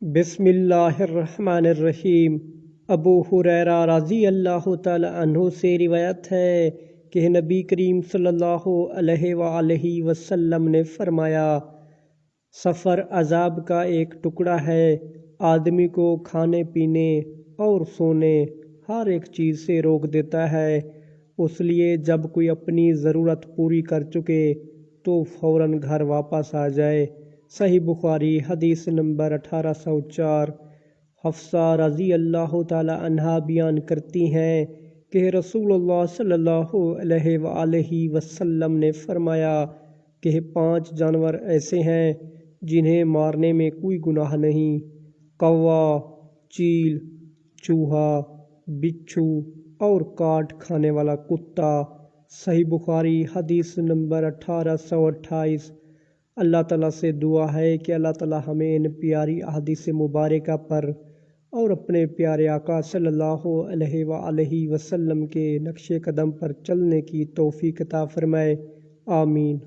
بسم اللہ الرحمن الرحیم۔ ابو ہریرہ رضی اللہ تعالی عنہ سے روایت ہے کہ نبی کریم صلی اللہ علیہ وآلہ وسلم نے فرمایا، سفر عذاب کا ایک ٹکڑا ہے، آدمی کو کھانے پینے اور سونے ہر ایک چیز سے روک دیتا ہے، اس لیے جب کوئی اپنی ضرورت پوری کر چکے تو فوراً گھر واپس آ جائے۔ صحیح بخاری حدیث نمبر 1804۔ حفصہ رضی اللہ تعالی عنہا بیان کرتی ہیں کہ رسول اللہ صلی اللہ علیہ وآلہ وسلم نے فرمایا کہ 5 جانور ایسے ہیں جنہیں مارنے میں کوئی گناہ نہیں: کوا، چیل، چوہا، بچھو اور کاٹ کھانے والا کتا۔ صحیح بخاری حدیث نمبر 1828۔ اللہ تعالیٰ سے دعا ہے کہ اللہ تعالیٰ ہمیں ان پیاری احادیث مبارکہ پر اور اپنے پیارے آقا صلی اللہ علیہ وآلہ وسلم کے نقش قدم پر چلنے کی توفیق عطا فرمائے، آمین۔